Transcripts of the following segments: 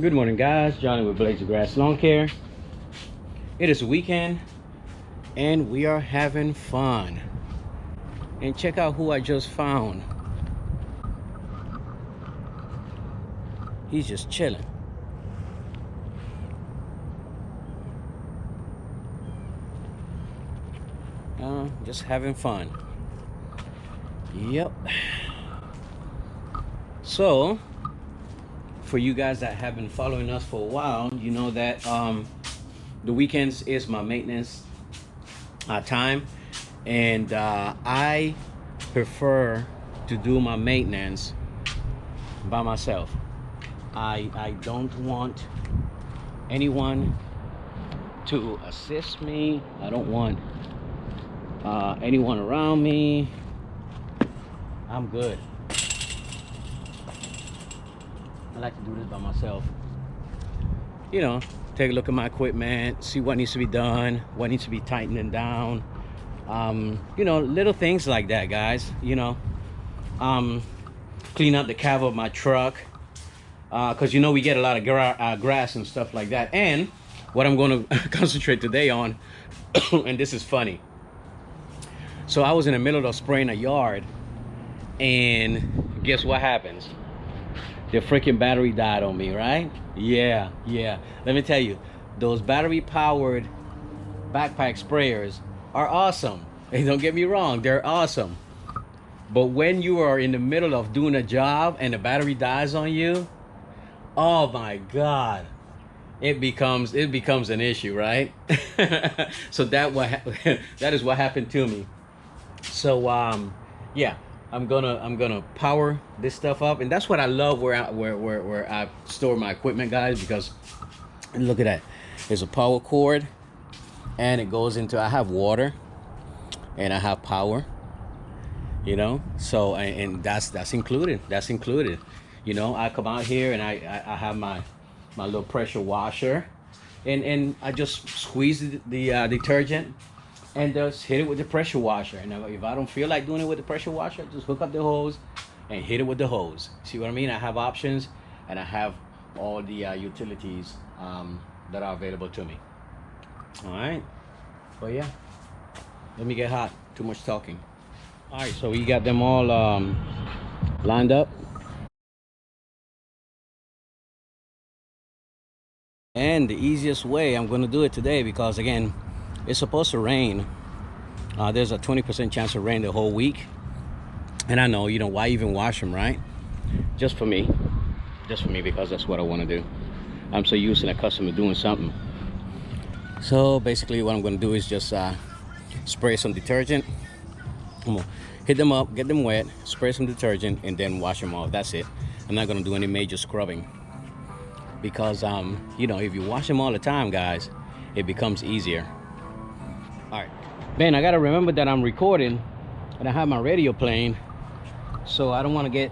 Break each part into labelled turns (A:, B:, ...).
A: Good morning, guys. Johnny with Blades of Grass Lawn Care. It is a weekend and we are having fun. And check out who I just found. He's just chilling. Just having fun. Yep. So, for you guys that have been following us for a while, you know that the weekends is my maintenance time, and I prefer to do my maintenance by myself. I don't want anyone to assist me. I don't want anyone around me. I'm good. I like to do this by myself. You know, take a look at my equipment, see what needs to be done, what needs to be tightening down. You know, little things like that, guys. You know, clean up the cab of my truck, because you know we get a lot of grass and stuff like that. And what I'm going to concentrate today on, and this is funny. So I was in the middle of spraying a yard, and guess what happens? The freaking battery died on me, right? Yeah. Let me tell you, those battery-powered backpack sprayers are awesome. Hey, don't get me wrong, they're awesome. But when you are in the middle of doing a job and the battery dies on you, oh my God, it becomes an issue, right? So that is what happened to me. So yeah, I'm gonna power this stuff up, and that's what I love where I store my equipment, guys, because look at that. There's a power cord, and it goes into, I have water and I have power, you know, so and that's included. You know, I come out here and I have my little pressure washer, and I just squeeze the detergent and just hit it with the pressure washer. And if I don't feel like doing it with the pressure washer, just hook up the hose and hit it with the hose. See what I mean? I have options, and I have all the utilities that are available to me. All right. But yeah, let me get hot. Too much talking. All right, so we got them all lined up. And the easiest way I'm going to do it today, because again, it's supposed to rain. There's a 20% chance of rain the whole week. And I know, you know, why even wash them, right? Just for me, because that's what I want to do. I'm so used and accustomed to doing something. So basically what I'm going to do is just spray some detergent. I'm gonna hit them up, get them wet, spray some detergent, and then wash them off. That's it. I'm not going to do any major scrubbing, because you know, if you wash them all the time, guys, it becomes easier. All right, Ben, I gotta remember that I'm recording and I have my radio playing, so I don't want to get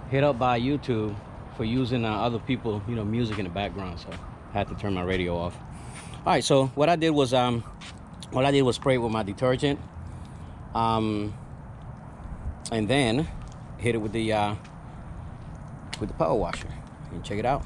A: hit up by YouTube for using other people, you know, music in the background. So I had to turn my radio off. All right, so what I did was spray it with my detergent, and then hit it with the power washer. And check it out.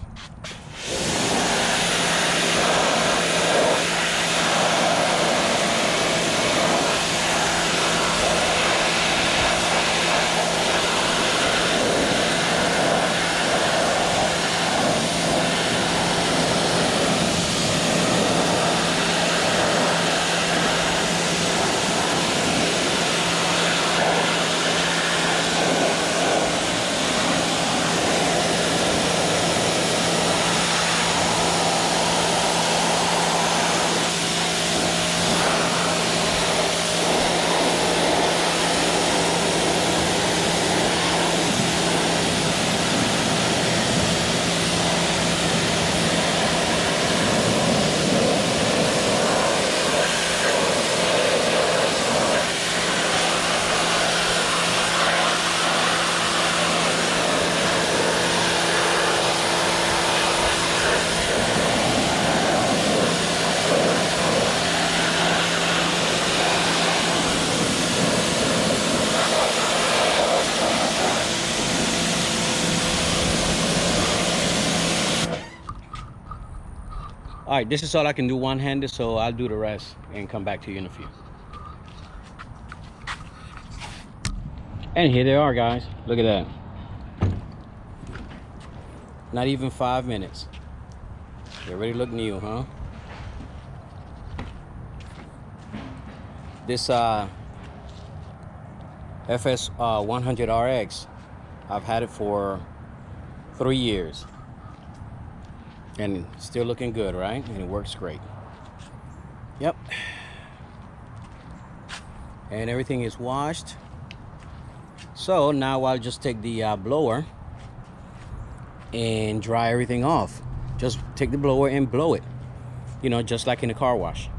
A: All right, this is all I can do one-handed, so I'll do the rest and come back to you in a few. And here they are, guys. Look at that. Not even 5 minutes. They already look new, huh? This FS 100 RX, I've had it for 3 years. And still looking good, right? And it works great. Yep. And everything is washed. So now I'll just take the blower and dry everything off. Just take the blower and blow it, you know, just like in a car wash.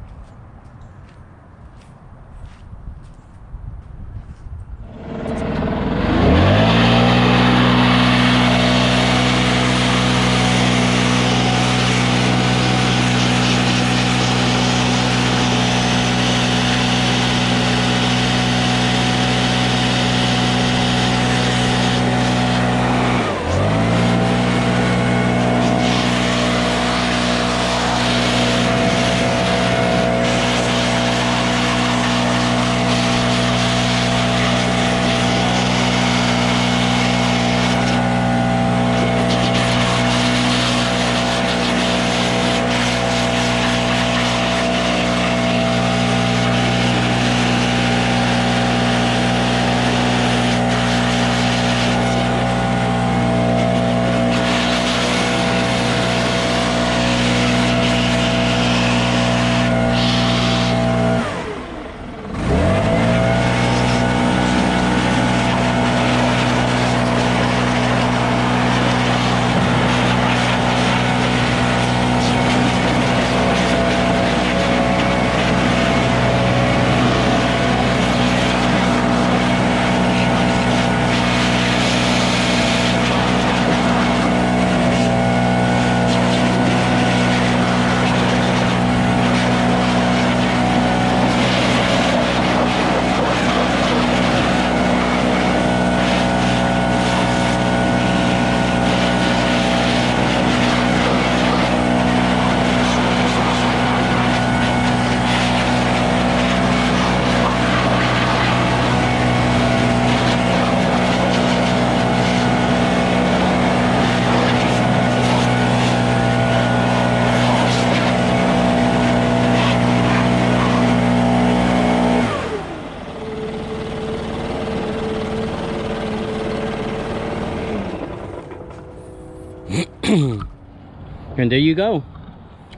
A: And there you go.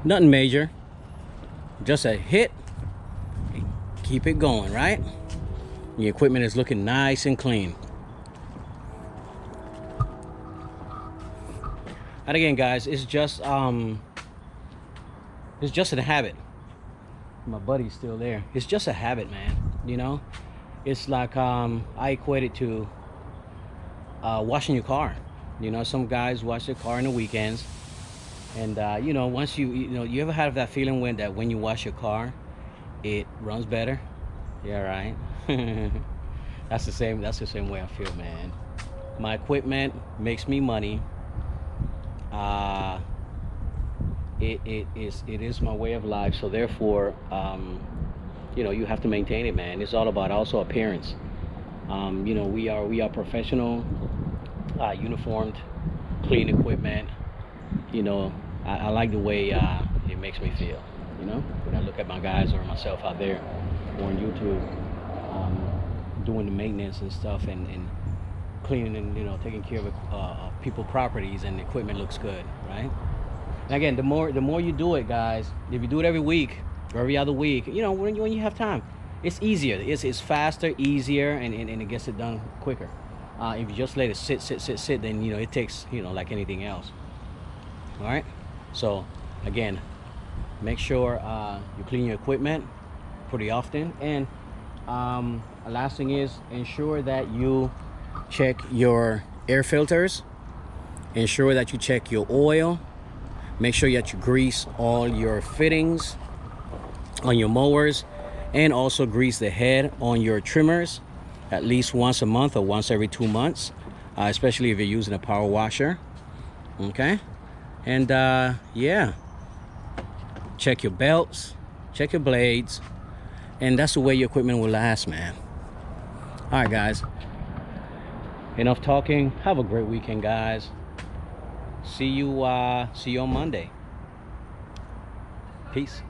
A: Nothing major, just a hit. Keep it going, right? The equipment is looking nice and clean. And again, guys, it's just a habit. My buddy's still there. It's just a habit, man. You know, it's like I equate it to washing your car. You know, some guys wash their car on the weekends, and you know, once you ever have that feeling when you wash your car, it runs better. Yeah, right. That's the same way I feel, man. My equipment makes me money. It is my way of life, so therefore you know, you have to maintain it, man. It's all about also appearance. You know, we are professional, uniformed, clean equipment. You know, I like the way it makes me feel, you know, when I look at my guys or myself out there or on YouTube, doing the maintenance and stuff, and cleaning and, you know, taking care of people properties, and the equipment looks good, right? And again, the more you do it, guys, if you do it every week or every other week, you know, when you have time, it's easier, it's faster, easier, and it gets it done quicker. If you just let it sit, then, you know, it takes, you know, like anything else. All right, so again, make sure you clean your equipment pretty often. And last thing is, ensure that you check your air filters, ensure that you check your oil, make sure that you grease all your fittings on your mowers, and also grease the head on your trimmers at least once a month or once every 2 months, especially if you're using a power washer. Okay, and yeah, check your belts, check your blades, and that's the way your equipment will last, man. All right, guys. Enough talking. Have a great weekend, guys. See you on Monday. Peace.